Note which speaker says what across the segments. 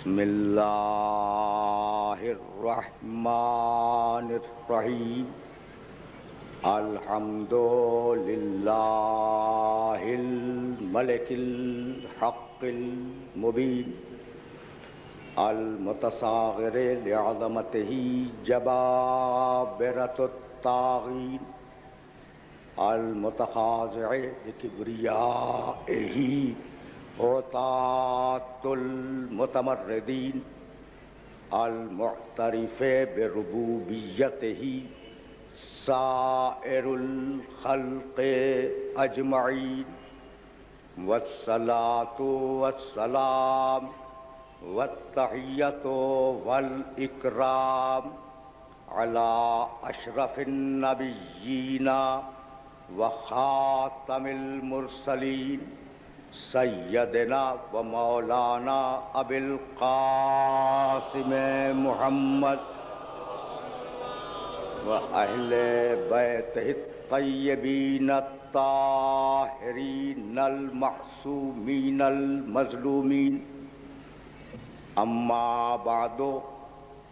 Speaker 1: بسم اللہ الرحمن الرحیم الحمد للہ الملک الحق المبین المتصاغر لعظمتہ جبابرۃ الطاغین المتخاضع لکبریائہ عطاة المتمردین المعترف بربوبیتہ سائر الخلق اجمعین والصلاة والسلام والتحیۃ والاکرام علی اشرف النبیین وخاتم المرسلین سیدنا و مولانا ابی القاسم محمد و اہل بیتہ الطیبین الطاہرین المعصومین المظلومین اما بعد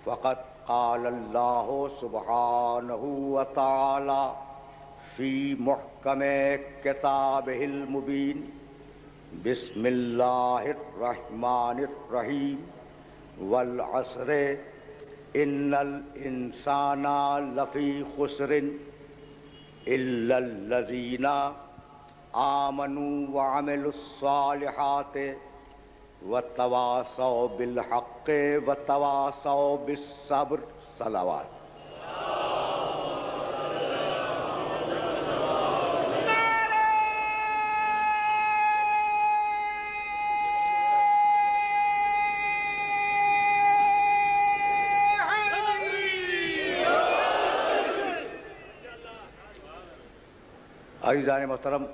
Speaker 1: فقد قال اللہ سبحانہ وتعالی فی محکم کتابہ المبین بسم اللہ الرحمن الرحیم والعصر ان الانسان لفی خسر الا الذین آمنوا وعملوا الصالحات وتواصوا بالحق وتواصوا بالصبر صلوات. عزیزان محترم،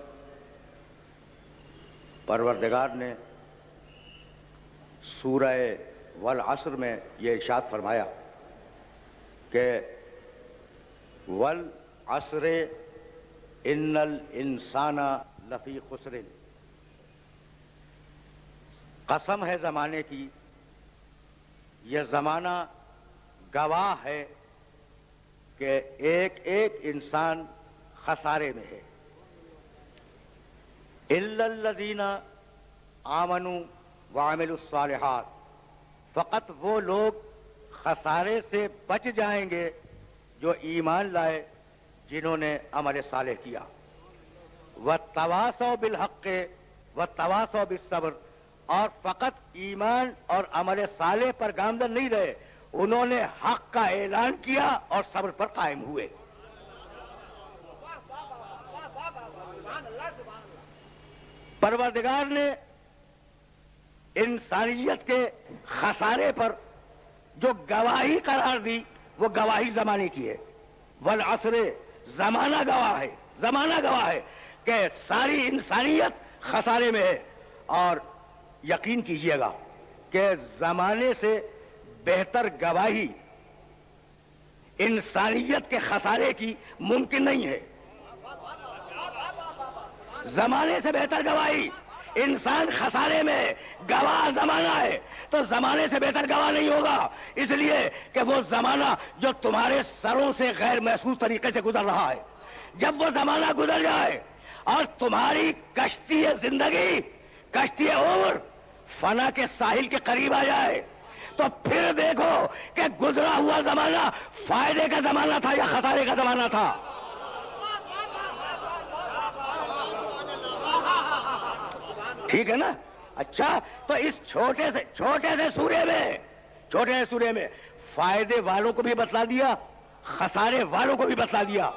Speaker 1: پروردگار نے سورہ والعصر میں یہ ارشاد فرمایا کہ والعصر ان الانسان لفی خسر، قسم ہے زمانے کی، یہ زمانہ گواہ ہے کہ ایک ایک انسان خسارے میں ہے. الا الذین آمنوا وعملوا الصالحات، فقط وہ لوگ خسارے سے بچ جائیں گے جو ایمان لائے، جنہوں نے عمل صالح کیا. وتواصوا بالحق وتواصوا بالصبر، اور فقط ایمان اور عمل صالح پر گامزن نہیں رہے، انہوں نے حق کا اعلان کیا اور صبر پر قائم ہوئے. پروردگار نے انسانیت کے خسارے پر جو گواہی قرار دی، وہ گواہی زمانے کی ہے. والعصر، زمانہ گواہ ہے، زمانہ گواہ ہے کہ ساری انسانیت خسارے میں ہے. اور یقین کیجئے گا کہ زمانے سے بہتر گواہی انسانیت کے خسارے کی ممکن نہیں ہے. زمانے سے بہتر گواہی، انسان خسارے میں گواہ زمانہ ہے، تو زمانے سے بہتر گواہ نہیں ہوگا، اس لیے کہ وہ زمانہ جو تمہارے سروں سے غیر محسوس طریقے سے گزر رہا ہے، جب وہ زمانہ گزر جائے اور تمہاری کشتی زندگی، کشتی عمر فنا کے ساحل کے قریب آ جائے، تو پھر دیکھو کہ گزرا ہوا زمانہ فائدے کا زمانہ تھا یا خسارے کا زمانہ تھا. ٹھیک ہے نا؟ اچھا، تو اس چھوٹے سے سورے میں فائدے والوں کو بھی بتلا دیا، خسارے والوں کو بھی بتلا دیا.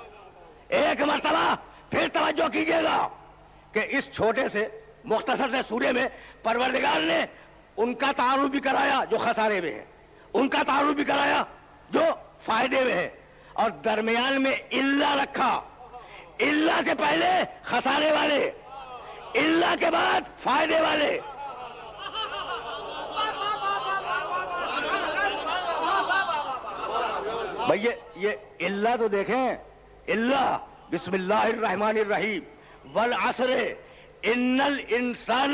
Speaker 1: ایک مرتبہ پھر توجہ کیجئے گا کہ اس چھوٹے سے مختصر سے سورے میں پروردگار نے ان کا تعارف بھی کرایا جو خسارے میں ہے، ان کا تعارف بھی کرایا جو فائدے میں ہے، اور درمیان میں الا رکھا. الا سے پہلے خسارے والے، اللہ کے بعد فائدے والے. بھئی یہ اللہ تو دیکھیں، اللہ بسم اللہ الرحمن الرحیم والعصر ان الانسان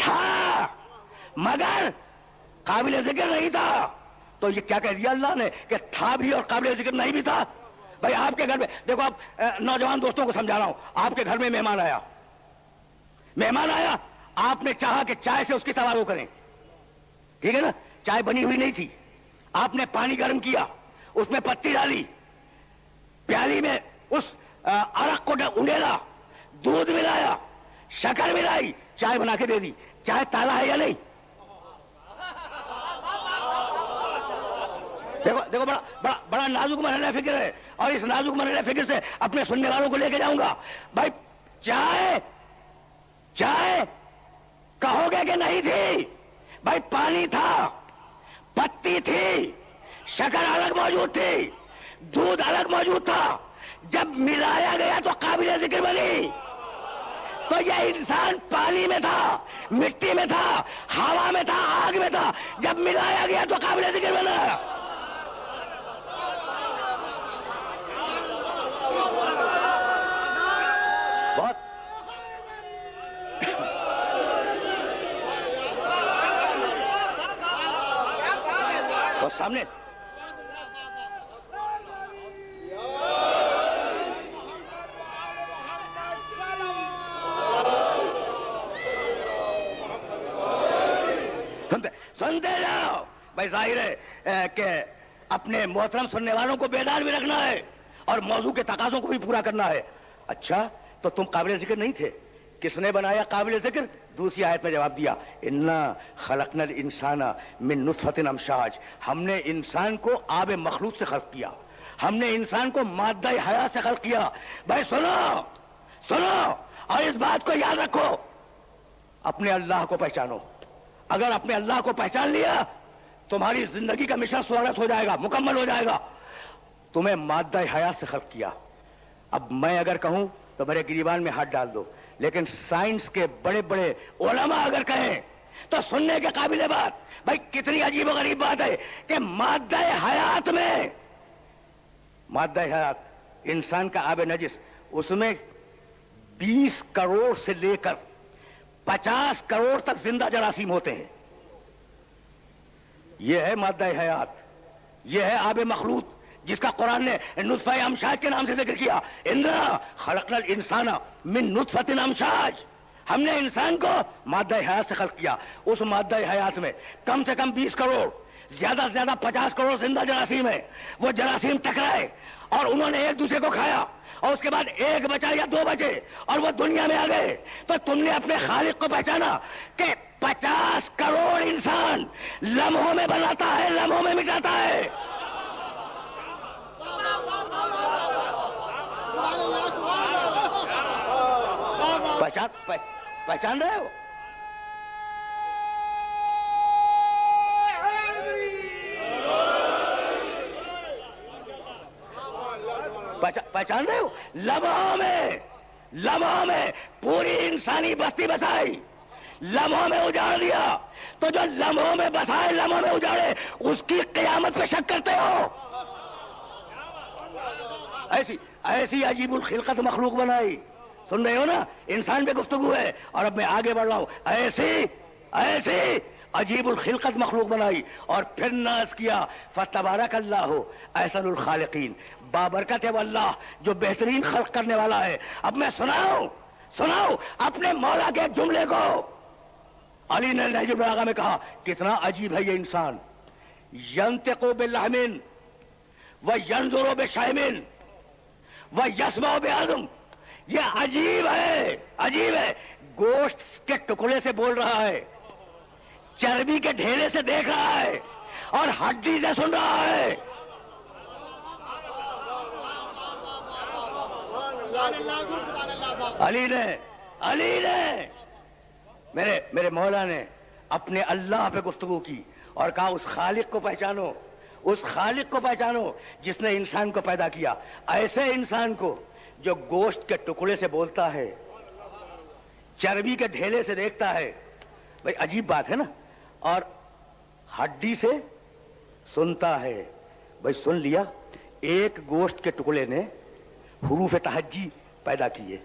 Speaker 1: تھا مگر قابل ذکر نہیں تھا. تو یہ کیا کہہ دیا اللہ نے کہ تھا بھی اور قابل ذکر نہیں بھی تھا؟ بھائی آپ کے گھر میں دیکھو، آپ نوجوان دوستوں کو سمجھا رہا ہوں، آپ کے گھر میں مہمان آیا، آپ نے چاہا کہ چائے سے اس کی توارو کریں، ٹھیک ہے نا؟ چائے بنی ہوئی نہیں تھی، آپ نے پانی گرم کیا، اس میں پتی ڈالی، پیالی میں اس عرق کو انڈیلا، دودھ ملایا، شکر ملائی، چائے بنا کے دے دی. چائے تالا ہے یا نہیں؟ دیکھو بڑا نازک مرحلہ فکر ہے، اور اس نازک مرحلہ فکر سے اپنے سننے والوں کو لے کے جاؤں گا. بھائی چائے کہو گے کہ نہیں تھی؟ بھائی پانی تھا، پتی تھی، شکر الگ موجود تھی، دودھ الگ موجود تھا. جب ملایا گیا تو قابل ذکر بنی. تو یہ انسان پانی میں تھا، مٹی میں تھا، ہوا میں تھا، آگ میں تھا، جب ملایا گیا تو قابل ذکر بنا. بہت سامنے سنتے جاؤ. بھائی ظاہر ہے کہ اپنے محترم سننے والوں کو بیدار بھی رکھنا ہے اور موضوع کے تقاضوں کو بھی پورا کرنا ہے. اچھا تو تم قابل ذکر نہیں تھے، کس نے بنایا قابل ذکر؟ دوسری آیت میں جواب دیا، انا خلقنا الانسان من نطفۃ امشاج. ہم نے انسان کو آب مخلوط سے خلق کیا، ہم نے انسان کو مادہ حیات سے خلق کیا. بھائی سنو اور اس بات کو یاد رکھو، اپنے اللہ کو پہچانو. اگر اپنے اللہ کو پہچان لیا تمہاری زندگی کا مشن سوارت ہو جائے گا، مکمل ہو جائے گا. تمہیں مادہ حیات سے خلق کیا. اب میں اگر کہوں تو میرے گریبان میں ہاتھ ڈال دو، لیکن سائنس کے بڑے بڑے علماء اگر کہیں تو سننے کے قابل بات. بھائی کتنی عجیب و غریب بات ہے کہ مادہ حیات میں، مادہ حیات انسان کا آب نجس، اس میں 20 کروڑ سے لے کر 50 کروڑ تک زندہ جراثیم ہوتے ہیں. یہ ہے مادہ حیات، یہ ہے آب مخلوط جس کا قرآن نے نطفہ امشاج کے نام سے ذکر کیا. انا خلقنا الانسان من نطفۃ امشاج. ہم نے انسان کو مادہ حیات سے خلق کیا. اس مادہ حیات میں کم سے کم 20 کروڑ، زیادہ سے زیادہ 50 کروڑ زندہ جراثیم ہے. وہ جراثیم ٹکرائے اور انہوں نے ایک دوسرے کو کھایا، اور اس کے بعد ایک بچا یا 2 بچے اور وہ دنیا میں آ گئے. تو تم نے اپنے خالق کو پہچانا کہ 50 کروڑ انسان لمحوں میں بناتا ہے، لمحوں میں مٹاتا ہے. پہچان رہے ہو؟ پہچان رہے ہو؟ لمحوں میں پوری انسانی بستی بسائی، لمحوں میں اجاڑ دیا. تو جو لمحوں میں بسائے، لمحوں میں اجاڑے، اس کی قیامت پہ شک کرتے ہو؟ ایسی عجیب الخلقت مخلوق بنائی. سن رہے ہو نا؟ انسان پہ گفتگو ہے اور اب میں آگے بڑھ رہا ہوں. ایسی عجیب الخلقت مخلوق بنائی اور پھر ناز کیا فتبارک اللہ احسن الخالقین. بابرکت ہے وہ اللہ جو بہترین خلق کرنے والا ہے. اب میں سناؤ اپنے مولا کے جملے کو. علی نے نہج البلاغہ میں کہا کتنا عجیب ہے یہ انسان. ینطق باللحم وینظر بشحم ویسمع بعظم. یہ عجیب ہے. گوشت کے ٹکڑے سے بول رہا ہے، چربی کے ڈھیرے سے دیکھ رہا ہے اور ہڈی سے سن رہا ہے. علی نے میرے مولا نے اپنے اللہ پہ گفتگو کی اور کہا اس خالق کو پہچانو، اس خالق کو پہچانو جس نے انسان کو پیدا کیا. ایسے انسان کو جو گوشت کے ٹکڑے سے بولتا ہے، چربی کے ڈھیلے سے دیکھتا ہے. بھائی عجیب بات ہے نا. اور ہڈی سے سنتا ہے. بھائی سن لیا، ایک گوشت کے ٹکڑے نے حروف تہجی پیدا کیے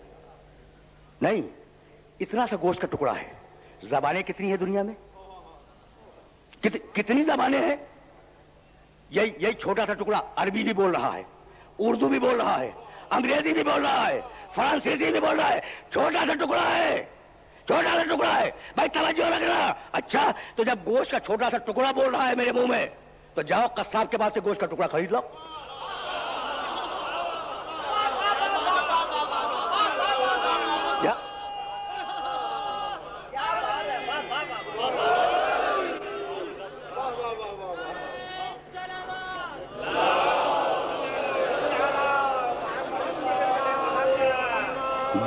Speaker 1: نہیں، اتنا سا گوشت کا ٹکڑا ہے. زبانیں کتنی ہیں دنیا میں؟ کتنی زبانیں ہیں؟ یہی چھوٹا سا ٹکڑا عربی بھی بول رہا ہے، اردو بھی بول رہا ہے، انگریزی بھی بول رہا ہے، فرانسیسی بھی بول رہا ہے. چھوٹا سا ٹکڑا ہے، چھوٹا سا ٹکڑا ہے. بھائی توجہ رکھنا. اچھا تو جب گوشت کا چھوٹا سا ٹکڑا بول رہا ہے میرے منہ میں، تو جاؤ قصاب کے پاس سے گوشت کا ٹکڑا خرید لو.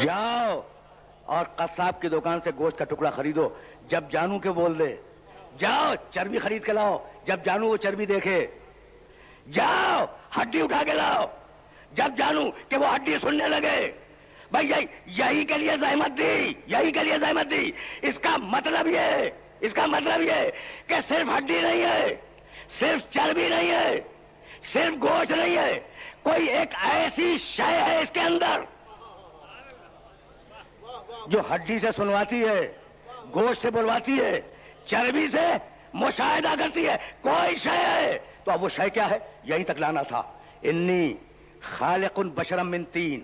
Speaker 1: جاؤ اور قصاب کی دکان سے گوشت کا ٹکڑا خریدو. جب جانو کے بول دے. جاؤ چربی خرید کے لاؤ. جب جانو وہ چربی دیکھے. جاؤ ہڈی اٹھا کے لاؤ. جب جانو کہ وہ ہڈی سننے لگے. بھائی یہی کے لیے زحمت دی، یہی کے لیے زحمت دی. اس کا مطلب یہ کہ صرف ہڈی نہیں ہے، صرف چربی نہیں ہے، صرف گوشت نہیں ہے، کوئی ایک ایسی شے ہے اس کے اندر جو ہڈی سے سنواتی ہے، گوشت سے بلواتی ہے، چربی سے مشاہدہ کرتی ہے. کوئی شے ہے. تو اب وہ شے کیا ہے؟ یہیں تک لانا تھا. انی خالق بشرا من طین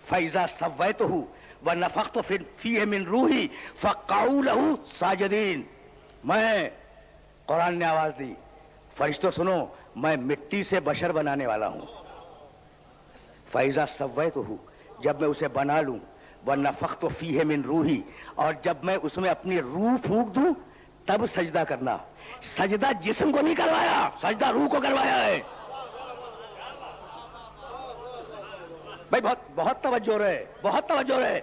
Speaker 1: فاذا سویتہ ونفخت فیہ من روحی فقعوا لہ ساجدین. میں، قرآن نے آواز دی، فرشتوں سنو، میں مٹی سے بشر بنانے والا ہوں. فاذا سویتہ، جب میں اسے بنا لوں، وَنَفَخْتُ فِيهِ مِن روحی، اور جب میں اس میں اپنی روح پھونک دوں تب سجدہ کرنا. سجدہ جسم کو نہیں کروایا، سجدہ روح کو کروایا ہے. بھائی بہت توجہ رہے، بہت توجہ رہے.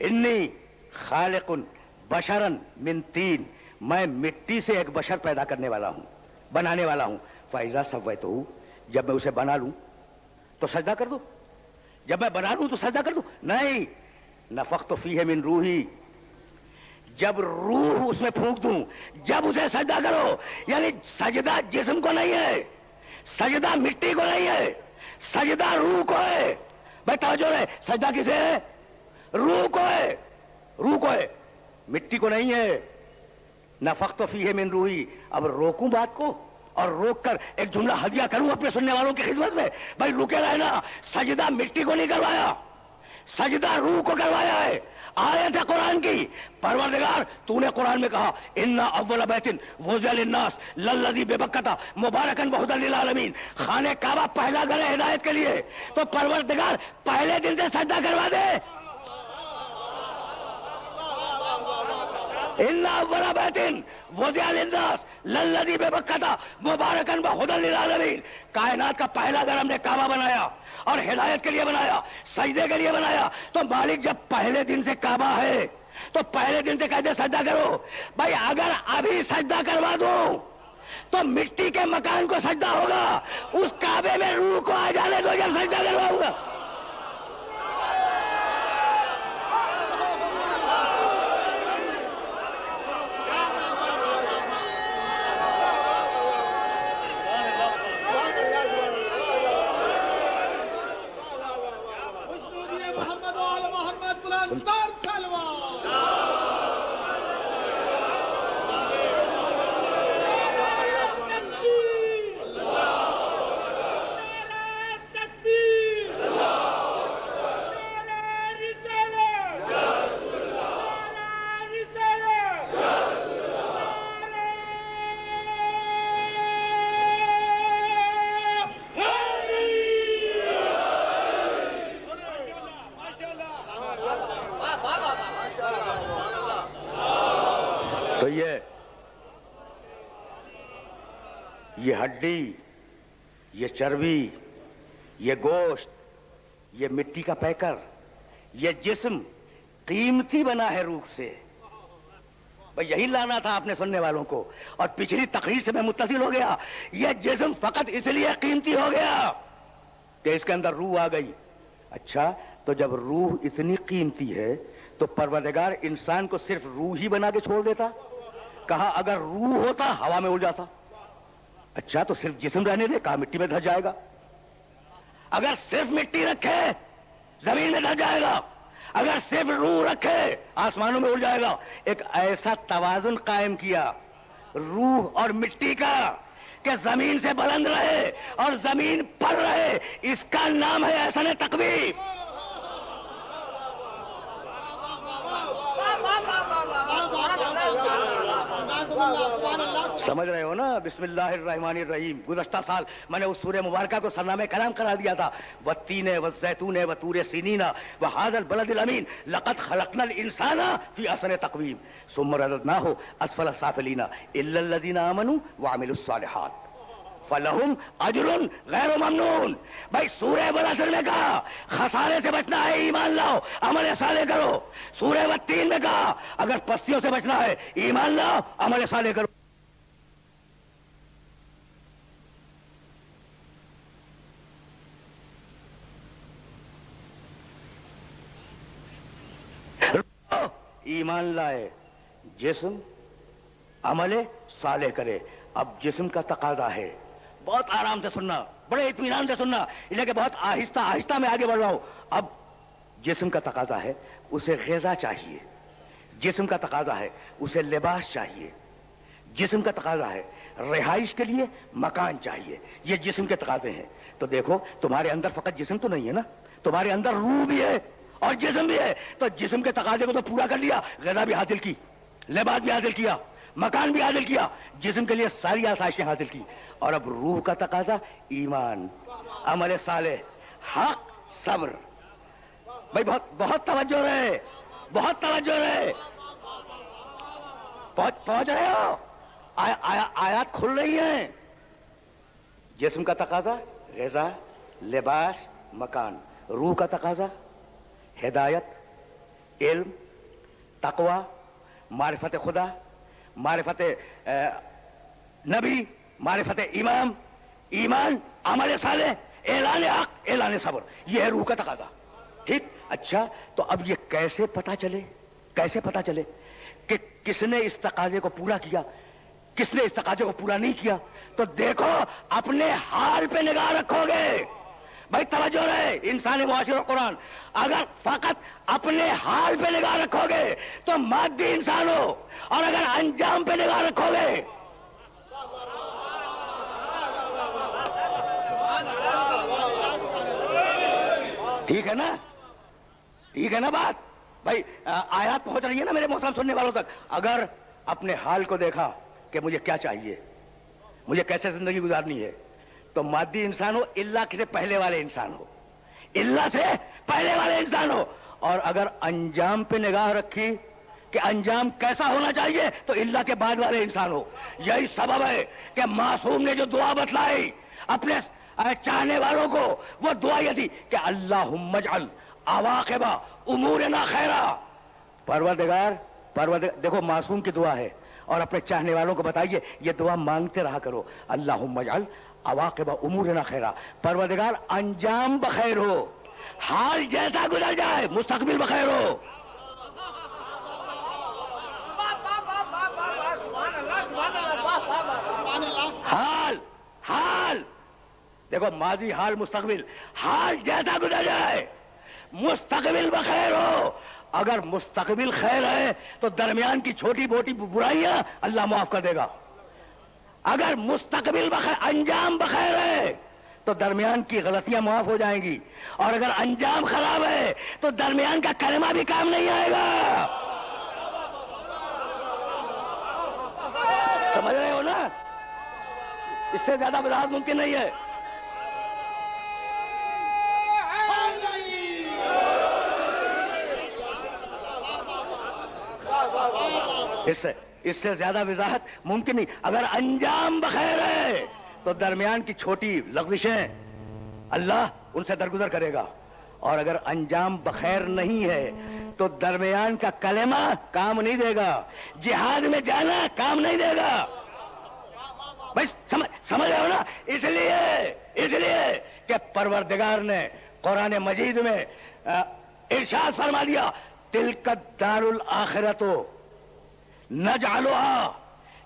Speaker 1: انی خالق بشرا من طین، میں مٹی سے ایک بشر پیدا کرنے والا ہوں، بنانے والا ہوں. فَإِذَا سَوَّيْتُهُ، جب میں اسے بنا لوں تو سجدہ کر دو. جب میں بنا لوں تو سجدہ کر دوں؟ نہیں. نفخت فیہ من روحی، جب روح اس میں پھونک دوں جب اسے سجدہ کرو. یعنی سجدہ جسم کو نہیں ہے، سجدہ مٹی کو نہیں ہے، سجدہ روح کو ہے. بھائی توجہ رہے، سجدہ کسے ہے؟ روح کو ہے، روح کو ہے، مٹی کو نہیں ہے. نفخت فیہ من روحی. اب روکوں بات کو اور روک کر ایک جملہ ہدیہ کروں اپنے سننے والوں کی خدمت میں. بھائی رکے رہنا. سجدہ مٹی کو نہیں کروایا، سجدہ روح کو کروایا ہے. آیت ہے قرآن کی. پروردگار تو نے قرآن میں کہا اِنَّ أَوَّلَ بَيْتٍ وُضِعَ لِلنَّاسِ لَلَّذِي بِبَكَّةَ مُبَارَكًا وَهُدًى لِلْعَالَمِينَ. خانہ کعبہ پہلا گھر ہے ہدایت کے لیے. تو پروردگار پہلے دن سے سجدہ کروا دے. اِنَّ أَوَّلَ بَيْتٍ وُضِعَ لِلنَّاسِ لَلَّذِي بِبَكَّةَ مُبَارَكًا وَهُدًى لِلْعَالَمِينَ. کائنات کا پہلا گھر ہم نے کعبہ بنایا اور ہدایت کے لیے بنایا، سجدے کے لیے بنایا. تو مالک جب پہلے دن سے کعبہ ہے تو پہلے دن سے کہتے سجدہ کرو. بھائی اگر ابھی سجدہ کروا دوں تو مٹی کے مکان کو سجدہ ہوگا، اس کعبے میں روح کو آ جانے دو جب سجدہ کرواؤں گا. تو یہ ہڈی، یہ چربی، یہ گوشت، یہ مٹی کا پیکر، یہ جسم قیمتی بنا ہے روح سے. بھئی یہی لانا تھا اپنے سننے والوں کو. اور پچھلی تقریر سے میں متصل ہو گیا. یہ جسم فقط اس لیے قیمتی ہو گیا کہ اس کے اندر روح آ گئی. اچھا تو جب روح اتنی قیمتی ہے تو پروردگار انسان کو صرف روح ہی بنا کے چھوڑ دیتا؟ کہا اگر روح ہوتا ہوا میں اڑ جاتا. اچھا تو صرف جسم رہنے دے، کہا مٹی میں دھس جائے گا. اگر صرف مٹی رکھے زمین میں دھس جائے گا. اگر صرف روح رکھے آسمانوں میں اڑ جائے گا. ایک ایسا توازن قائم کیا روح اور مٹی کا کہ زمین سے بلند رہے اور زمین پر رہے. اس کا نام ہے احسن تقویم. سمجھ رہے ہو نا؟ بسم اللہ الرحمن الرحیم. گزشتہ سال میں نے اس سورہ مبارکہ کو سرنامہ کلام قرار دیا تھا. والتین والزیتون وطور سینین وہذا البلد الامین لقد خلقنا الانسان فی احسن تقویم ثم رددناہ اسفل سافلین الا الذین آمنوا وعملوا الصالحات فلہم اجر غیر ممنون. بھائی سورہ والعصر میں کہا خسارے سے بچنا ہے ایمان لاؤ عمل صالح کرو. سورہ والتین میں کہا اگر پستیوں سے بچنا ہے ایمان لاؤ عمل صالح کرو. ایمان لائے جسم عمل صالح کرے. اب جسم کا تقاضا ہے, بہت آرام سے سننا, بڑے اطمینان سے سننا, اس لیے کہ بہت آہستہ آہستہ میں آگے بڑھ رہا ہوں. اب جسم کا تقاضا ہے اسے غذا چاہیے, جسم کا تقاضا ہے اسے لباس چاہیے, جسم کا تقاضا ہے رہائش کے لیے مکان چاہیے. یہ جسم کے تقاضے ہیں. تو دیکھو تمہارے اندر فقط جسم تو نہیں ہے نا, تمہارے اندر روح بھی ہے اور جسم بھی ہے. تو جسم کے تقاضے کو تو پورا کر لیا, غذا بھی حاصل کی, لباس بھی حاصل کیا, مکان بھی حاصل کیا, جسم کے لیے ساری آسائشیں حاصل کی. اور اب روح کا تقاضا ایمان, عمل صالح, حق, صبر. بھائی بہت بہت توجہ رہے, بہت توجہ رہے. پہنچ رہے ہو؟ آیات کھل رہی ہیں. جسم کا تقاضا غذا, لباس, مکان. روح کا تقاضا ہدایت, علم, تقوی, معرفت خدا, معرفت نبی, معرفت امام, ایمان, عمل صالح, اعلان حق, اعلان صبر. یہ ہے روح کا تقاضا. ٹھیک. اچھا تو اب یہ کیسے پتا چلے, کیسے پتا چلے کہ کس نے اس تقاضے کو پورا کیا, کس نے اس تقاضے کو پورا نہیں کیا؟ تو دیکھو اپنے حال پہ نگاہ رکھو گے. بھائی توجہ رہے, انسانی معاشرہ اور قرآن. اگر فقط اپنے حال پہ نگاہ رکھو گے تو مادی انسان ہو, اور اگر انجام پہ نگاہ رکھو گے ٹھیک ہے نا, ٹھیک ہے نا بات. بھائی آیات پہنچ رہی ہے نا میرے محترم سننے والوں تک. اگر اپنے حال کو دیکھا کہ مجھے کیا چاہیے, مجھے کیسے زندگی گزارنی ہے, تو مادی انسان ہو اللہ سے پہلے والے انسان ہو, اللہ سے پہلے والے انسان ہو. اور اگر انجام پہ نگاہ رکھی کہ انجام کیسا ہونا چاہیے, تو اللہ کے بعد والے انسان ہو. یہی سبب ہے کہ معصوم نے جو دعا بتلائی اپنے چاہنے والوں کو, وہ دعا یہ تھی کہ اللہم اجعل عواقب امورنا خیرا. پروردگار دیکھو معصوم کی دعا ہے, اور اپنے چاہنے والوں کو بتائیے یہ دعا مانگتے رہا کرو, اللہم اجعل عواقب امورنا خیرا. پروردگار انجام بخیر ہو, حال جیسا گزر جائے مستقبل بخیر ہو. حال دیکھو, ماضی, حال, مستقبل. حال جیسا گزر جائے مستقبل بخیر ہو. اگر مستقبل خیر ہے تو درمیان کی چھوٹی موٹی برائیاں اللہ معاف کر دے گا. اگر مستقبل بخیر, انجام بخیر ہے تو درمیان کی غلطیاں معاف ہو جائیں گی. اور اگر انجام خراب ہے تو درمیان کا کلمہ بھی کام نہیں آئے گا. سمجھ رہے ہو نا؟ اس سے زیادہ وضاحت ممکن نہیں ہے. اس سے زیادہ وضاحت ممکن نہیں. اگر انجام بخیر ہے تو درمیان کی چھوٹی لغزشیں اللہ ان سے درگزر کرے گا, اور اگر انجام بخیر نہیں ہے تو درمیان کا کلمہ کام نہیں دے گا, جہاد میں جانا کام نہیں دے گا. بھائی سمجھ رہے ہو نا؟ اس لیے کہ پروردگار نے قرآن مجید میں ارشاد فرما دیا تلک الدار الآخرۃ نجعلها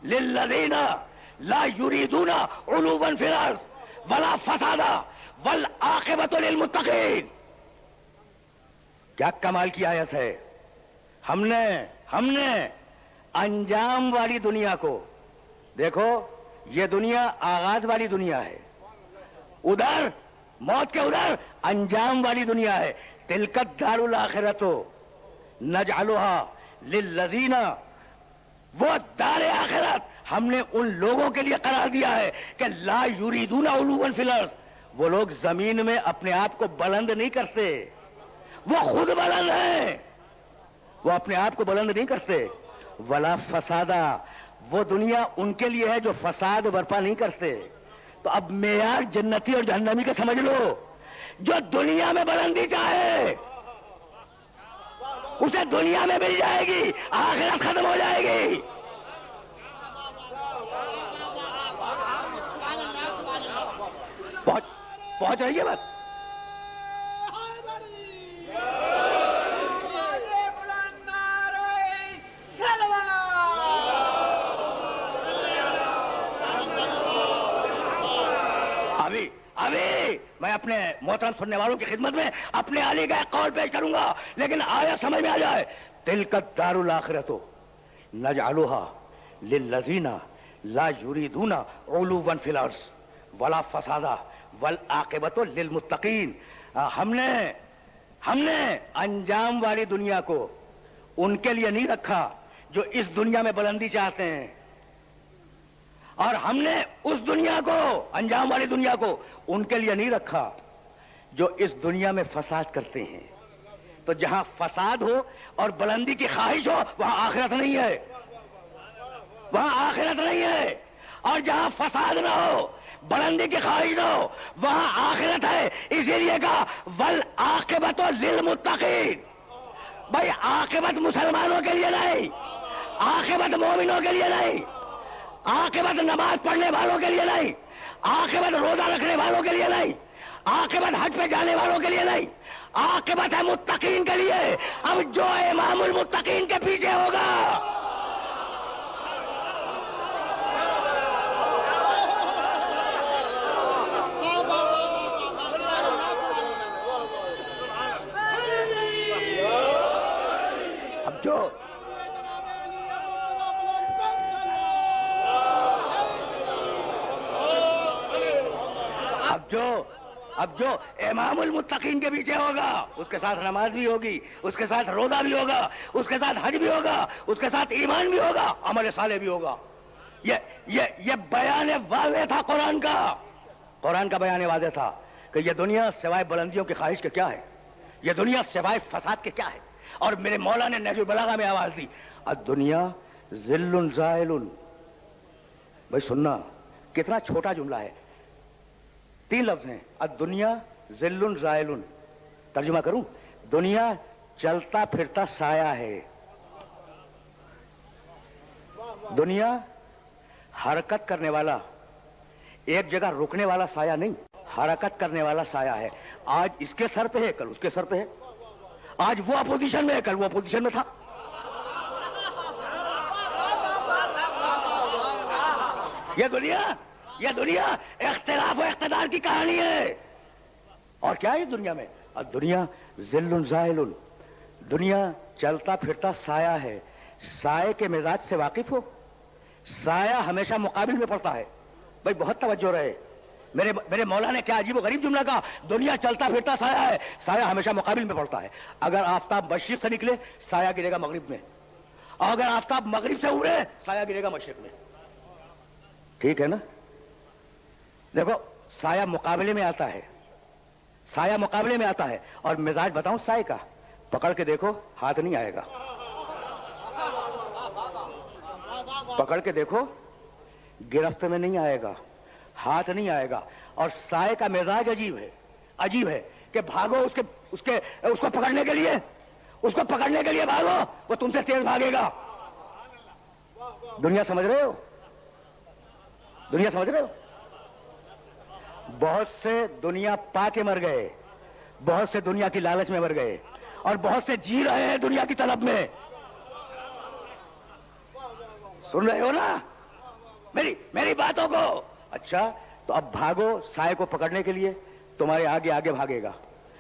Speaker 1: للذین لا یریدون علوا فی الارض ولا فسادا والعاقبۃ للمتقین. کیا کمال کی آیت ہے. ہم نے انجام والی دنیا کو دیکھو. یہ دنیا آغاز والی دنیا ہے, ادھر موت کے ادھر انجام والی دنیا ہے. تلک الدار الاخرۃ نجعلها للذین, وہ دار آخرت ہم نے ان لوگوں کے لیے قرار دیا ہے کہ لا یریدون علوا فی الارض, وہ لوگ زمین میں اپنے آپ کو بلند نہیں کرتے, وہ خود بلند ہیں, وہ اپنے آپ کو بلند نہیں کرتے. ولا فسادا, وہ دنیا ان کے لیے ہے جو فساد برپا نہیں کرتے. تو اب معیار جنتی اور جہنمی کا سمجھ لو. جو دنیا میں بلندی چاہے اسے دنیا میں مل جائے گی, آخرت ختم ہو جائے گی. پہنچ رہی ہے بات. ابھی میں اپنے محترم سننے والوں کی خدمت میں اپنے علی کا ایک قول پیش کروں گا, لیکن آیا سمجھ میں آ جائے. تلک الدار الاخرۃ نجعلها للذین لا یریدون علوا فی الارض ولا فسادا والعاقبۃ للمتقین. ہم نے انجام والی دنیا کو ان کے لیے نہیں رکھا جو اس دنیا میں بلندی چاہتے ہیں, اور ہم نے اس دنیا کو, انجام والی دنیا کو ان کے لیے نہیں رکھا جو اس دنیا میں فساد کرتے ہیں. تو جہاں فساد ہو اور بلندی کی خواہش ہو وہاں آخرت نہیں ہے, وہاں آخرت نہیں ہے. اور جہاں فساد نہ ہو, بلندی کی خواہش نہ ہو, وہاں آخرت ہے. اسی لیے کہا والعاقبۃ للمتقین. بھائی عاقبت مسلمانوں کے لیے نہیں, عاقبت مومنوں کے لیے نہیں, عاقبت نماز پڑھنے والوں کے لیے نہیں, عاقبت روزہ رکھنے والوں کے لیے نہیں, عاقبت حج پہ جانے والوں کے لیے نہیں, عاقبت ہے متقین کے لیے. اب جو امام المتقین کے پیچھے ہوگا اب جو امام المتقین کے پیچھے ہوگا اس کے ساتھ نماز بھی ہوگی, اس کے ساتھ روزہ بھی ہوگا, اس کے ساتھ حج بھی ہوگا, اس کے ساتھ ایمان بھی ہوگا, عمل صالح بھی ہوگا. یہ بیان واضح تھا قرآن کا بیان واضح تھا کہ یہ دنیا سوائے بلندیوں کی خواہش کے کیا ہے, یہ دنیا سوائے فساد کے کیا ہے. اور میرے مولا نے نہج البلاغہ میں آواز دی, الدنیا ذل زائل. بھائی سننا, کتنا چھوٹا جملہ ہے, 3 لفظ ہیں. الدنیا ذل زائل. ترجمہ کروں, دنیا چلتا پھرتا سایہ ہے. دنیا حرکت کرنے والا, ایک جگہ رکنے والا سایہ نہیں, حرکت کرنے والا سایہ ہے. آج اس کے سر پہ ہے, کل اس کے سر پہ ہے. آج وہ اپوزیشن میں ہے, کل وہ اپوزیشن میں تھا. یہ دنیا اختلاف و اقتدار کی کہانی ہے. اور کیا ہے دنیا میں؟ دنیا ذل زائل. دنیا چلتا پھرتا سایہ ہے. سائے کے مزاج سے واقف ہو, سایہ ہمیشہ مقابل میں پڑتا ہے. بھائی بہت توجہ رہے, میرے مولا نے کیا عجیب و غریب جملہ کہا, دنیا چلتا پھرتا سایہ ہے, سایہ ہمیشہ مقابل میں پڑتا ہے. اگر آفتاب مشرق سے نکلے سایہ گرے گا مغرب میں, اور اگر آفتاب مغرب سے اڑے سایہ گرے گا مشرق میں. ٹھیک ہے نا؟ دیکھو سایہ مقابلے میں آتا ہے, سایہ مقابلے میں آتا ہے. اور مزاج بتاؤں سایہ کا, پکڑ کے دیکھو ہاتھ نہیں آئے گا, پکڑ کے دیکھو گرفت میں نہیں آئے گا, ہاتھ نہیں آئے گا. اور سائے کا مزاج عجیب ہے کہ بھاگو اس کو پکڑنے کے لیے, اس کو پکڑنے کے لیے بھاگو, وہ تم سے تیز بھاگے گا. دنیا سمجھ رہے ہو؟ دنیا سمجھ رہے ہو؟ بہت سے دنیا پا کے مر گئے, بہت سے دنیا کی لالچ میں مر گئے, اور بہت سے جی رہے ہیں دنیا کی طلب میں. سن رہے ہو نا میری باتوں کو؟ اچھا تو اب بھاگو سائے کو پکڑنے کے لیے, تمہارے آگے آگے بھاگے گا.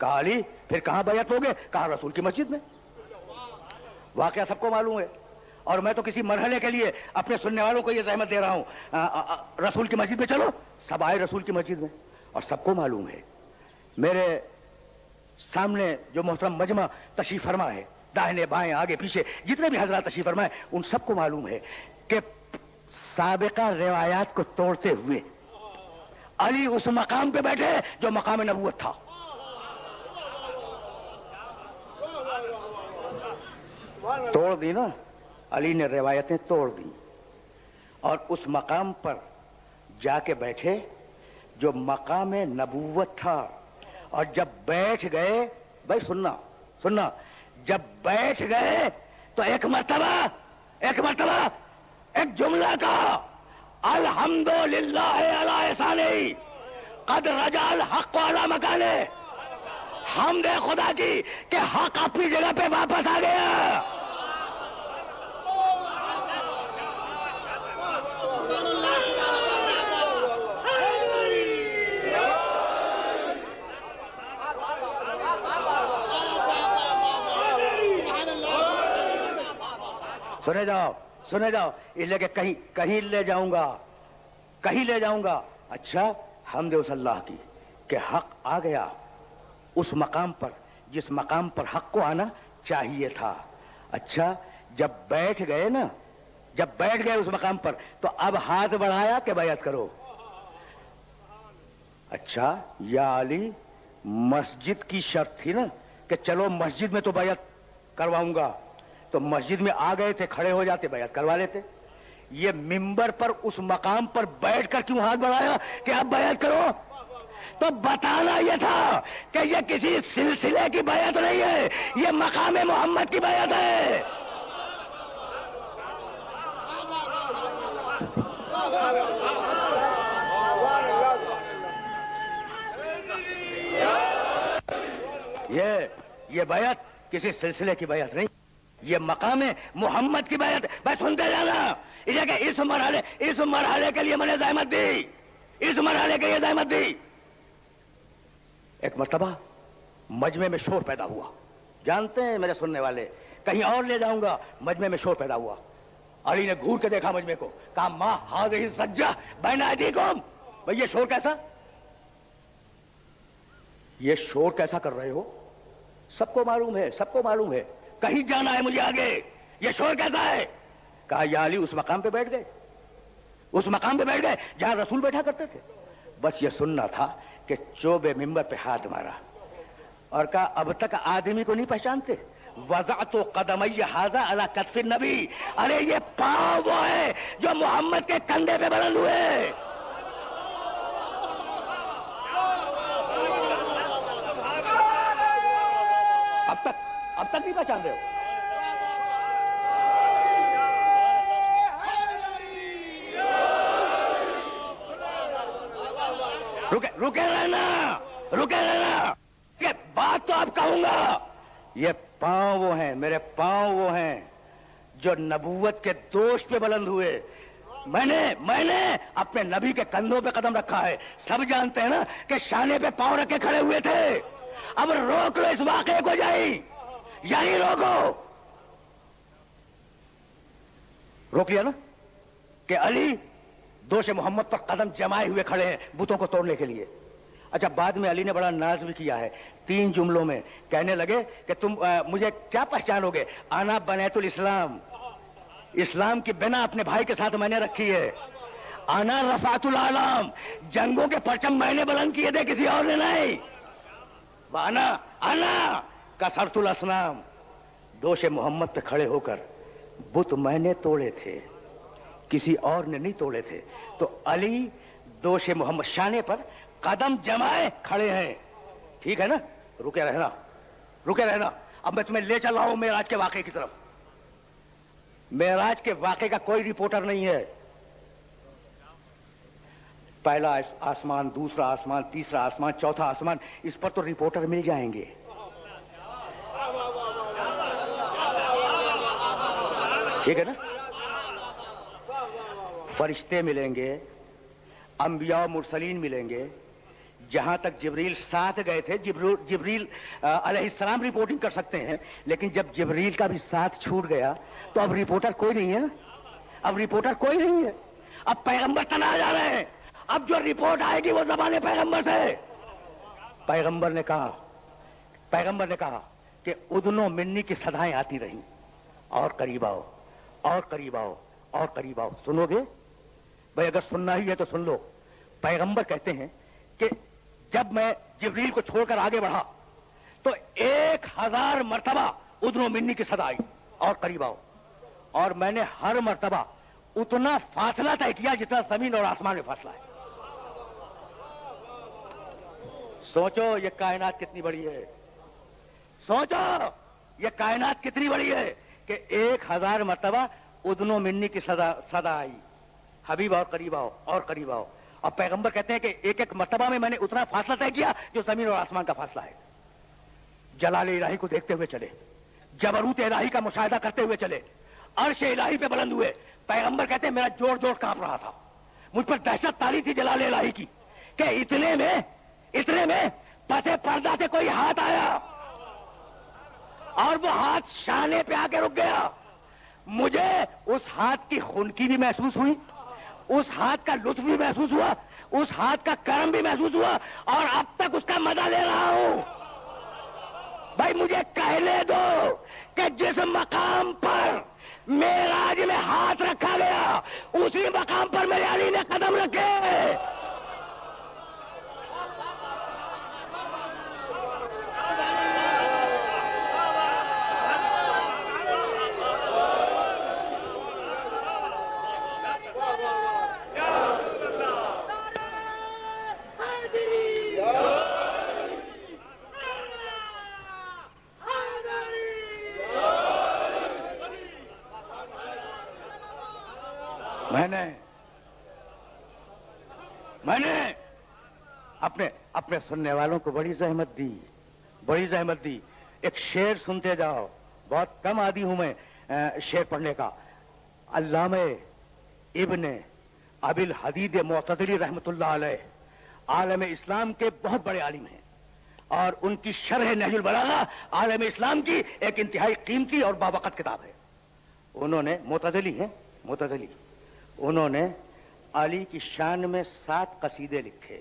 Speaker 1: کہا علی پھر کہاں بیعت ہوگے؟ کہا رسول کی مسجد میں. واقعہ سب کو معلوم ہے اور میں تو کسی مرحلے کے لیے اپنے سننے والوں کو یہ زحمت دے رہا ہوں. رسول کی مسجد میں چلو. سب آئے رسول کی مسجد میں اور سب کو معلوم ہے. میرے سامنے جو محترم مجمع تشریف فرما ہے، داہنے بائیں آگے پیچھے جتنے بھی حضرات تشریف فرمائے، ان سب کو معلوم ہے کہ سابقہ روایات کو توڑتے ہوئے علی اس مقام پہ بیٹھے جو مقام نبوت تھا. توڑ دی نا، علی نے روایتیں توڑ دی اور اس مقام پر جا کے بیٹھے جو مقام نبوت تھا. اور جب بیٹھ گئے، بھائی سننا، جب بیٹھ گئے تو ایک مرتبہ ایک جملہ کا الحمدللہ علی احسانہ قد رجع الحق علی مکانہ. حمد خدا کی کہ حق اپنی جگہ پہ واپس آ گیا. سنے جاؤ اس لیے کہ کہیں لے جاؤں گا. اچھا حمد اس اللہ کی کہ حق آ گیا اس مقام پر جس مقام پر حق کو آنا چاہیے تھا. اچھا جب بیٹھ گئے اس مقام پر تو اب ہاتھ بڑھایا کہ بیعت کرو. اچھا یا علی مسجد کی شرط تھی نا کہ چلو مسجد میں تو بیعت کرواؤں گا، تو مسجد میں آ گئے تھے، کھڑے ہو جاتے بیعت کروا لیتے. یہ منبر پر اس مقام پر بیٹھ کر کیوں ہاتھ بڑھایا کہ اب بیعت کرو؟ تو بتانا یہ تھا کہ یہ کسی سلسلے کی بیعت نہیں ہے، یہ مقام محمد کی بیعت ہے. یہ بیعت کسی سلسلے کی بیعت نہیں، یہ مقام محمد کی بیعت. بھائی سنتے جانا، اس مرحلے کے لیے میں نے زحمت دی. ایک مرتبہ مجمع میں شور پیدا ہوا. جانتے ہیں میرے سننے والے، کہیں اور لے جاؤں گا. مجمع میں شور پیدا ہوا. علی نے گھور کے دیکھا مجمع کو، کہا ما هذه الضجة بین ایدیکم. بھئی یہ شور کیسا کر رہے ہو؟ سب کو معلوم ہے. کہیں جانا ہے مجھے آگے، یہ شور کیسا ہے؟ کہا یا علی اس مقام پہ بیٹھ گئے جہاں رسول بیٹھا کرتے تھے. بس یہ سننا تھا کہ چوبے ممبر پہ ہاتھ مارا اور کہا اب تک آدمی کو نہیں پہچانتے؟ وضعت قدمی ھذا علی کتف النبی. ارے یہ پاؤں وہ ہے جو محمد کے کندھے پہ بلند ہوئے. اب تک نہیں پہچان رہے ہو؟ رکے رہنا کہ بات تو اب کہوں گا. یہ پاؤں وہ ہیں، میرے پاؤں وہ ہیں جو نبوت کے دوش پہ بلند ہوئے. میں نے اپنے نبی کے کندھوں پہ قدم رکھا ہے. سب جانتے ہیں نا کہ شانے پہ پاؤں رکھ کے کھڑے ہوئے تھے. اب روک لو اس واقعے کو، یہی روک لیا نا کہ علی دوش محمد پر قدم جمائے ہوئے کھڑے ہیں بتوں کو توڑنے کے لیے. اچھا بعد میں علی نے بڑا ناز بھی کیا ہے. 3 جملوں میں کہنے لگے کہ تم مجھے کیا پہچانو گے؟ آنا بنیت الاسلام، اسلام کی بنا اپنے بھائی کے ساتھ میں نے رکھی ہے. آنا رفعت العالم، جنگوں کے پرچم میں نے بلند کیے تھے، کسی اور نے نہیں. آنا کسرت الاسنام، دوش محمد پہ کھڑے ہو کر بت میں نے توڑے تھے، کسی اور نے نہیں توڑے تھے. تو علی دوش محمد شانے پر قدم جمائے کھڑے ہیں. ٹھیک ہے نا؟ رکے رہنا. اب میں تمہیں لے چل رہا ہوں معراج کے واقعے کی طرف. معراج کے واقعے کا کوئی رپورٹر نہیں ہے. پہلا آسمان، دوسرا آسمان، تیسرا آسمان، چوتھا آسمان، اس پر تو رپورٹر مل جائیں گے. ٹھیک ہے نا؟ فرشتے ملیں گے، انبیاء و مرسلین ملیں گے، جہاں تک جبریل ساتھ گئے تھے، جبریل علیہ السلام رپورٹنگ کر سکتے ہیں، لیکن جب جبریل کا بھی ساتھ چھوٹ گیا تو اب رپورٹر کوئی نہیں ہے نا، اب رپورٹر کوئی نہیں ہے، اب پیغمبر تنا جا رہے ہیں، اب جو رپورٹ آئے گی وہ زبان پیغمبر سے۔ پیغمبر نے کہا کہ ادنو منی کی صدائیں آتی رہیں، اور قریب آؤ، اور قریب آؤ، اور قریب آؤ۔ سنو گے بھائی؟ اگر سننا ہی ہے تو سن لو۔ پیغمبر کہتے ہیں کہ جب میں جبریل کو چھوڑ کر آگے بڑھا تو 1000 مرتبہ ادنو منی کی صدا آئی، اور قریب آؤ، اور میں نے ہر مرتبہ اتنا فاصلہ طے کیا جتنا زمین اور آسمان میں فاصلہ ہے۔ سوچو یہ کائنات کتنی بڑی ہے، سوچو یہ کائنات کتنی بڑی ہے کہ 1000 مرتبہ ادنو منی کی صدا آئی، حبیب اور قریب آؤ، اور قریب آؤ۔ اور پیغمبر کہتے ہیں کہ ایک ایک مرتبہ میں نے اتنا فاصلہ طے کیا جو زمین اور آسمان کا فاصلہ ہے۔ جلال الہی کو دیکھتے ہوئے چلے، جبروت الہی کا مشاہدہ کرتے ہوئے چلے، عرش الہی پہ بلند ہوئے۔ پیغمبر کہتے ہیں میرا جوڑ جوڑ کانپ رہا تھا، مجھ پر دہشت تاری تھی جلال الہی کی کہ اتنے میں پسے پردہ سے کوئی ہاتھ آیا اور وہ ہاتھ شانے پہ آ کے رک گیا۔ مجھے اس ہاتھ کی خنکی بھی محسوس ہوئی، اس ہاتھ کا لطف بھی محسوس ہوا، اس ہاتھ کا کرم بھی محسوس ہوا، اور اب تک اس کا مزہ لے رہا ہوں۔ بھائی مجھے کہنے دو کہ جس مقام پر معراج میں ہاتھ رکھا گیا اسی مقام پر میرے علی نے قدم رکھے۔ میں نے اپنے سننے والوں کو بڑی زحمت دی۔ ایک شعر سنتے جاؤ، بہت کم عادی ہوں میں شعر پڑھنے کا۔ علامہ ابن ابی الحدید معتزلی رحمۃ اللہ علیہ عالم اسلام کے بہت بڑے عالم ہیں، اور ان کی شرح نہج البلاغہ عالم اسلام کی ایک انتہائی قیمتی اور بابقت کتاب ہے۔ انہوں نے معتزلی انہوں نے علی کی شان میں 7 قصیدے لکھے،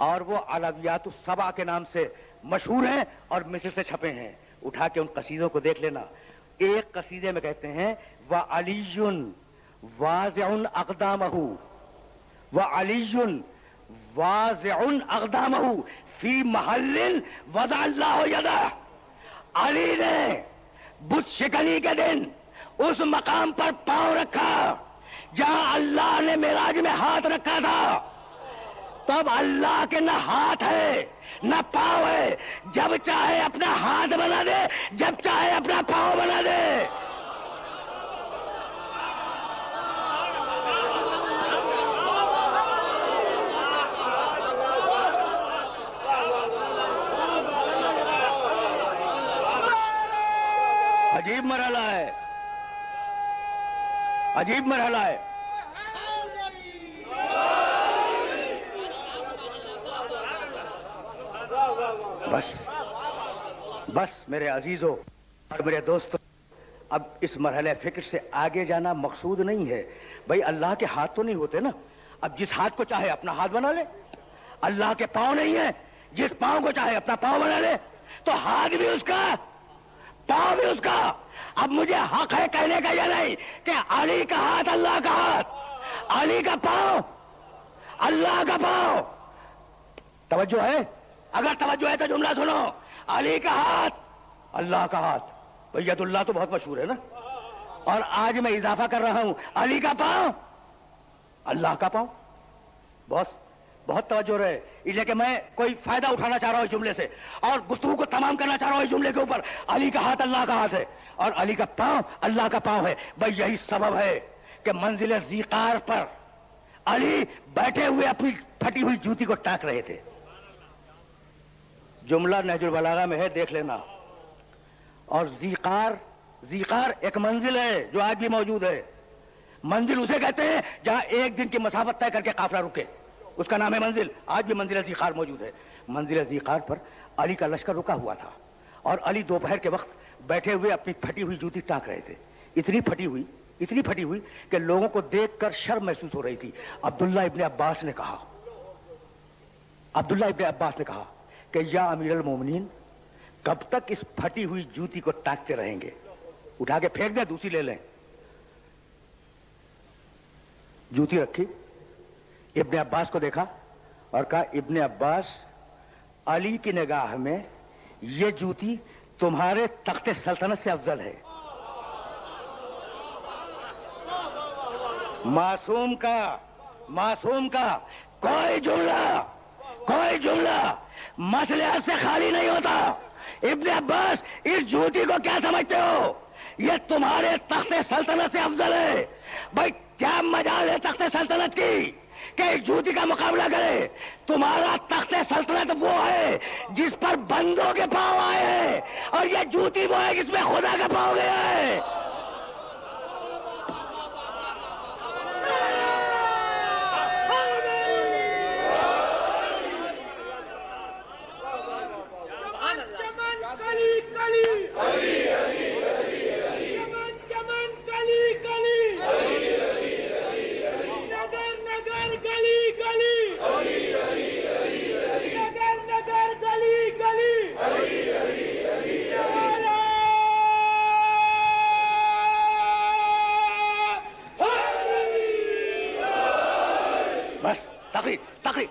Speaker 1: اور وہ علویات السبع کے نام سے مشہور ہیں اور مصر سے چھپے ہیں۔ اٹھا کے ان قصیدوں کو دیکھ لینا۔ ایک قصیدے میں کہتے ہیں وَعَلِيٌّ وَازِعٌ أَقْدَامَهُ وَعَلِيٌّ وَازِعٌ أَقْدَامَهُ فِي مَحَلٍّ وَضَعَ اللَّهُ يَدَهُ۔ علی نے بت شکنی کے دن اس مقام پر پاؤں رکھا جہاں اللہ نے معراج میں ہاتھ رکھا تھا۔ تب اللہ کے نہ ہاتھ ہے نہ پاؤں ہے، جب چاہے اپنا ہاتھ بنا دے، جب چاہے اپنا پاؤں بنا دے۔ عجیب مرحلہ ہے۔ بس میرے عزیزوں اور میرے دوستوں، اب اس مرحلے فکر سے آگے جانا مقصود نہیں ہے۔ بھائی اللہ کے ہاتھ تو نہیں ہوتے نا، اب جس ہاتھ کو چاہے اپنا ہاتھ بنا لے۔ اللہ کے پاؤں نہیں ہے، جس پاؤں کو چاہے اپنا پاؤں بنا لے، تو ہاتھ بھی اس کا، پاؤں بھی اس کا۔ اب مجھے حق ہے کہنے کا یہ نہیں کہ علی کا ہاتھ اللہ کا ہاتھ، علی کا پاؤں اللہ کا پاؤں۔ توجہ ہے؟ اگر توجہ ہے تو جملہ سنو۔ علی کا ہاتھ اللہ کا ہاتھ، ید اللہ تو بہت مشہور ہے نا، اور آج میں اضافہ کر رہا ہوں علی کا پاؤں اللہ کا پاؤں۔ بہت توجہ رہے، اس لیے کہ میں کوئی فائدہ اٹھانا چاہ رہا ہوں اس جملے سے، اور گفتگو کو تمام کرنا چاہ رہا ہوں اس جملے کے اوپر۔ علی کا ہاتھ اللہ کا ہاتھ ہے اور علی کا پاؤں اللہ کا پاؤں ہے۔ بھائی یہی سبب ہے کہ منزل ذیقار پر علی بیٹھے ہوئے اپنی پھٹی ہوئی جوتی کو ٹانک رہے تھے۔ جملہ نہج البلاغہ میں ہے، دیکھ لینا۔ اور ذیقار ایک منزل ہے جو آج بھی موجود ہے۔ منزل اسے کہتے ہیں جہاں ایک دن کی مسافت طے کر کے قافلہ رکے، اس کا نام ہے منزل. آج بھی منزل ذیقار موجود ہے. منزل ذیقار پر علی کا لشکر رکا ہوا تھا اور علی دوپہر کے وقت بیٹھے ہوئے اپنی پھٹی ہوئی جوتی ٹانک رہے تھے. اتنی پھٹی ہوئی کہ لوگوں کو دیکھ کر شرم محسوس ہو رہی تھی. عبداللہ ابن عباس نے کہا کہ یا امیر المومنین، کب تک اس پھٹی ہوئی جوتی کو ٹانکتے رہیں گے؟ اٹھا کے پھینک دیں، دوسری لے لیں. جوتی رکھی، ابن عباس کو دیکھا اور کہا ابن عباس، علی کی نگاہ میں یہ جوتی تمہارے تخت سلطنت سے افضل ہے. معصوم کا کوئی جملہ مسئلے سے خالی نہیں ہوتا. ابن عباس، اس جوتی کو کیا سمجھتے ہو؟ یہ تمہارے تخت سلطنت سے افضل ہے. بھائی کیا مجال ہے تخت سلطنت کی کہ اس جوتی کا مقابلہ کرے؟ تمہارا تخت سلطنت وہ ہے جس پر بندوں کے پاؤں آئے ہیں، اور یہ جوتی وہ ہے جس میں خدا کا پاؤں گیا ہے.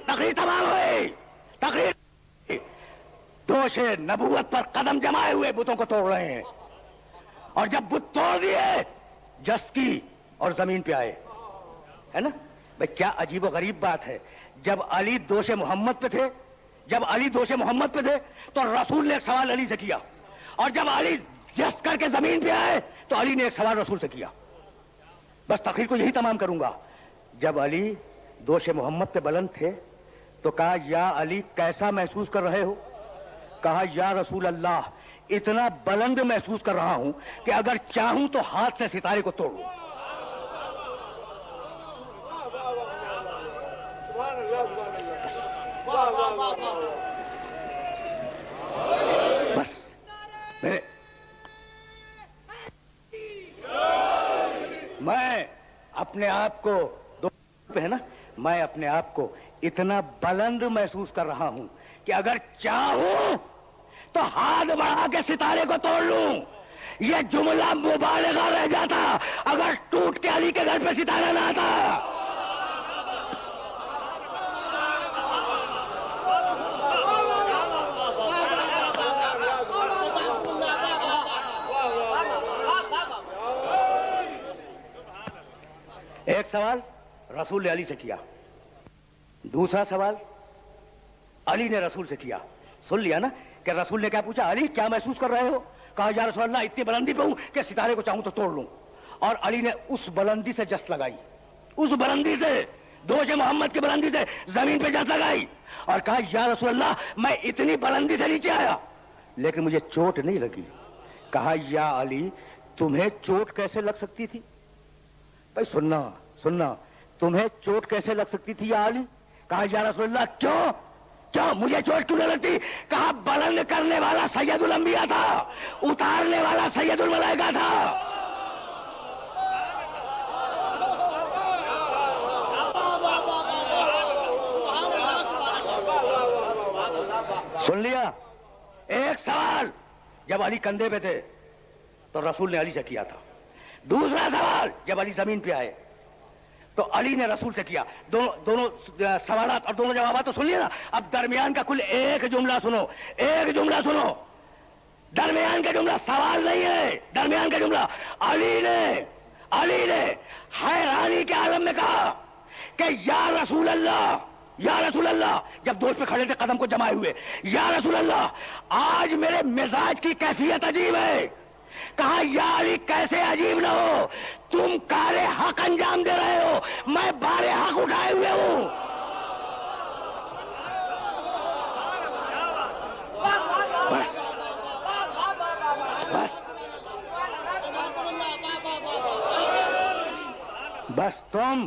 Speaker 1: تقریر تمام ہوئی. تقریر دوش نبوت پر قدم جمائے ہوئے بتوں کو توڑ رہے ہیں، اور جب بت توڑ دیے جس کی اور زمین پہ آئے. ہے نا بھائی؟ کیا عجیب و غریب بات ہے. جب علی دوش محمد پہ تھے تو رسول نے ایک سوال علی سے کیا، اور جب علی جس کر کے زمین پہ آئے تو علی نے ایک سوال رسول سے کیا. بس تقریر کو یہی تمام کروں گا. جب علی دوش محمد پہ بلند تھے تو کہا یا علی کیسا محسوس کر رہے ہو؟ کہا یا رسول اللہ، اتنا بلند محسوس کر رہا ہوں کہ اگر چاہوں تو ہاتھ سے ستارے کو توڑوں. بس میں اپنے آپ کو میں اپنے آپ کو اتنا بلند محسوس کر رہا ہوں کہ اگر چاہوں تو ہاتھ بڑھا کے ستارے کو توڑ لوں. یہ جملہ مبالغہ رہ جاتا اگر ٹوٹ کے علی کے گھر پہ ستارہ نہ آتا. ایک سوال رسول نے علی سے کیا، دوسرا سوال علی نے رسول سے کیا. سن لیا نا کہ رسول نے کیا پوچھا؟ علی کیا محسوس کر رہے ہو؟ کہا یا رسول اللہ اتنی بلندی پہ ہوں کہ ستارے کو چاہوں تو توڑ لوں. اور علی نے اس بلندی سے جست لگائی، اس بلندی سے، دوش محمد کی بلندی سے زمین پہ جست لگائی اور کہا یا رسول اللہ میں اتنی بلندی سے نیچے آیا لیکن مجھے چوٹ نہیں لگی. کہا یا علی تمہیں چوٹ کیسے لگ سکتی تھی؟ بھائی سننا تمہیں چوٹ کیسے لگ سکتی تھی یا علی؟ کہا یا رسول اللہ کیوں مجھے چوٹ کیوں نہ لگتی؟ کہا بلند کرنے والا سید الانبیاء تھا، اتارنے والا سید الملائکہ تھا. سن لیا؟ ایک سوال جب علی کندھے پہ تھے تو رسول نے علی سے کیا تھا، دوسرا سوال جب علی زمین پہ آئے تو علی نے رسول سے کیا. دونوں سوالات اور دونوں جوابات تو سن لیے نا. اب درمیان کا کل ایک جملہ سنو. درمیان کا جملہ سوال نہیں ہے، درمیان کا جملہ علی نے حیرانی کے عالم میں کہا کہ یا رسول اللہ، جب دوست پہ کھڑے تھے قدم کو جمائے ہوئے، یا رسول اللہ آج میرے مزاج کی کیفیت عجیب ہے. کہا یا علی کیسے عجیب نہ ہو، تم کارے حق انجام دے رہے ہو، میں بارے حق اٹھائے ہوئے ہوں. بس تم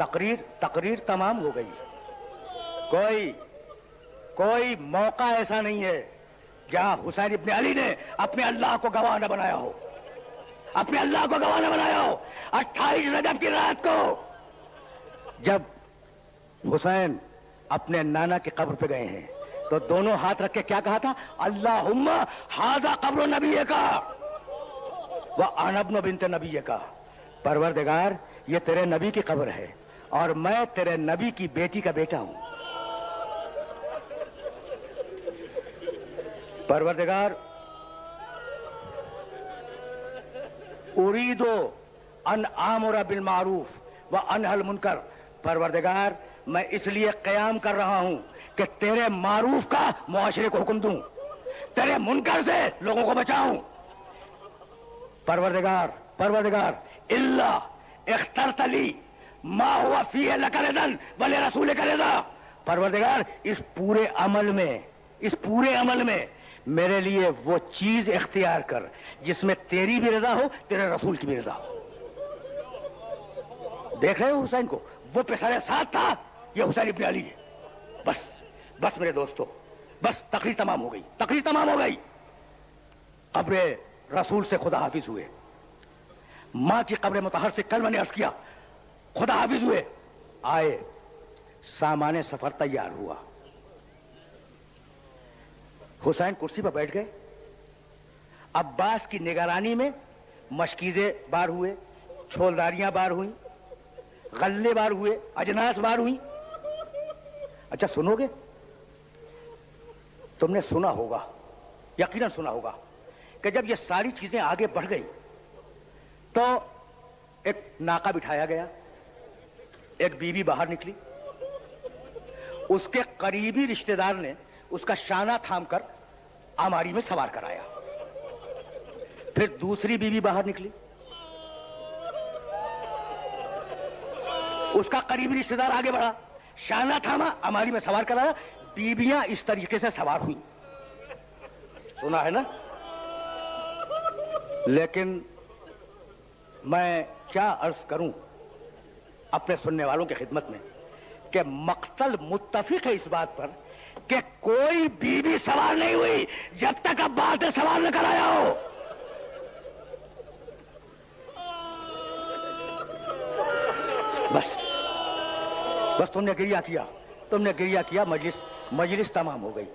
Speaker 1: تقریر تمام ہو گئی. کوئی موقع ایسا نہیں ہے جہاں حسین ابن علی نے اپنے اللہ کو گواہ نہ بنایا ہو. اپنے اللہ کو گواہ نہ بنایا ہو. 28 رجب کی رات کو جب حسین اپنے نانا کی قبر پہ گئے ہیں تو دونوں ہاتھ رکھ کے کیا کہا تھا؟ اللہم ھذا قبر نبیک وانا ابن بنت نبیک. پروردگار یہ تیرے نبی کی قبر ہے اور میں تیرے نبی کی بیٹی کا بیٹا ہوں. پروردگار اريد ان آمر بالمعروف وانهى المنکر. پروردگار میں اس لیے قیام کر رہا ہوں کہ تیرے معروف کا معاشرے کو حکم دوں, تیرے منکر سے لوگوں کو بچاؤں. پروردگار الا اخترت لی ما هو فيه لك رضا ولرسولك رضا. پروردگار اس پورے عمل میں میرے لیے وہ چیز اختیار کر جس میں تیری بھی رضا ہو, تیرے رسول کی بھی رضا ہو. دیکھ رہے ہو حسین کو, وہ پسرے ساتھ تھا, یہ حسین ابن علی ہے. بس میرے دوستو, بس تقریر تمام ہو گئی. قبر رسول سے خدا حافظ ہوئے, ماں کی قبر مطہر سے کل میں نے عرض کیا خدا حافظ ہوئے. آئے, سامان سفر تیار ہوا, حسین کرسی پر بیٹھ گئے. عباس کی نگرانی میں مشکیزیں بار ہوئے, چھولداریاں بار ہوئیں, غلے بار ہوئے, اجناس بار ہوئیں. اچھا سنو گے؟ تم نے سنا ہوگا, یقیناً سنا ہوگا کہ جب یہ ساری چیزیں آگے بڑھ گئی تو ایک ناکا بٹھایا گیا, ایک بیوی باہر نکلی, اس کے قریبی رشتہ دار نے اس کا شانہ تھام کر آماری میں سوار کرایا. پھر دوسری بیوی باہر نکلی, اس کا قریبی رشتہ دار آگے بڑھا, شانہ تھاما, آماری میں سوار کرایا. بیویاں اس طریقے سے سوار ہوئی, سنا ہے نا. لیکن میں کیا عرض کروں اپنے سننے والوں کی خدمت میں کہ مقتل متفق ہے اس بات پر کہ کوئی بیوی سوار نہیں ہوئی جب تک عباس نے سوار نہ کرایا ہو. بس تم نے گریہ کیا, مجلس تمام ہو گئی.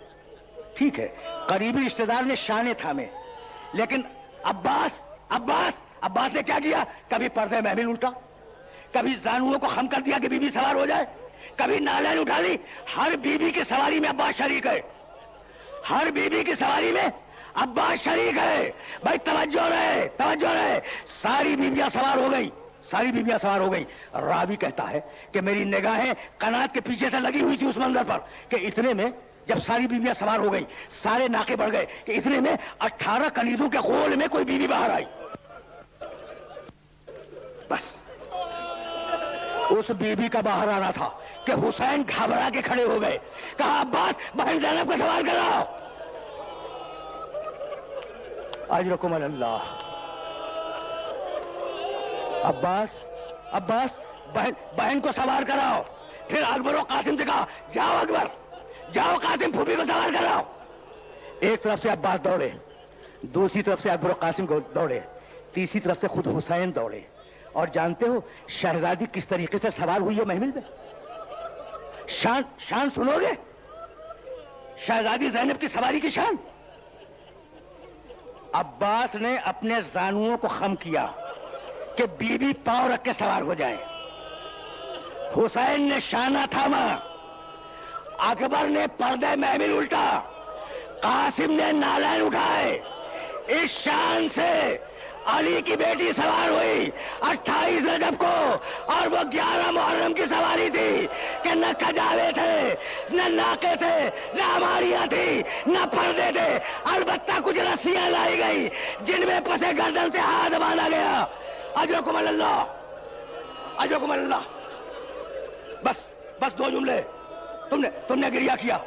Speaker 1: ٹھیک ہے, قریبی رشتہ دار نے شانے تھامے, لیکن عباس نے کیا کیا؟ کبھی پردے محمل الٹا, کبھی زانوؤں کو خم کر دیا کہ بیوی سوار ہو جائے, کبھی نالین اٹھا لی. ہر بیوی کی سواری میں عباس شریک ہے, ہر بیوی کی سواری میں عباس شریک ہے. بھائی توجہ رہے. ساری بیویاں سوار ہو گئی. راوی کہتا ہے کہ میری نگاہیں قنات کے پیچھے سے لگی ہوئی تھی اس منظر پر کہ اتنے میں جب ساری بیویاں سوار ہو گئی, سارے ناکے بڑھ گئے کہ اتنے میں 18 کنیزوں کے غول میں کوئی بیوی باہر آئی. بس اس بیوی کا باہر آنا تھا کہ حسین گھبرا کے کھڑے ہو گئے. کہا عباس بہن زینب کو سوار کراؤ. اجرکم اللہ. عباس بہن کو سوار کراؤ. پھر اکبر و قاسم سے کہا جاؤ اکبر, جاؤ قاسم پھوپھی کو سوار کراؤ. ایک طرف سے عباس دوڑے, دوسری طرف سے اکبر و قاسم کو دوڑے, تیسری طرف سے خود حسین دوڑے. اور جانتے ہو شہزادی کس طریقے سے سوار ہوئی ہے محمل میں؟ شان سنو گے شہزادی زینب کی سواری کی شان. عباس نے اپنے زانوؤں کو خم کیا کہ بیوی پاؤں رکھ کے سوار ہو جائے. حسین نے شانہ تھاما, اکبر نے پردے محمل الٹا, قاسم نے نالین اٹھائے. اس شان سے علی کی بیٹی سوار ہوئی 28 رجب کو, اور وہ 11 محرم کی سواری تھی کہ نہ کجاوے تھے, نہ ناکے تھے, نہ ہماریاں تھی, نہ پردے تھے. البتہ کچھ رسیاں لائی گئی جن میں پسے گردن سے ہاتھ باندھا گیا. اجرکم اللہ. بس 2 جملے. تم نے گریہ کیا,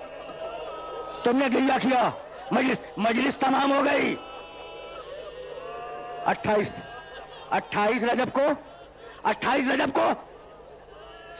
Speaker 1: مجلس تمام ہو گئی. 28 رجب کو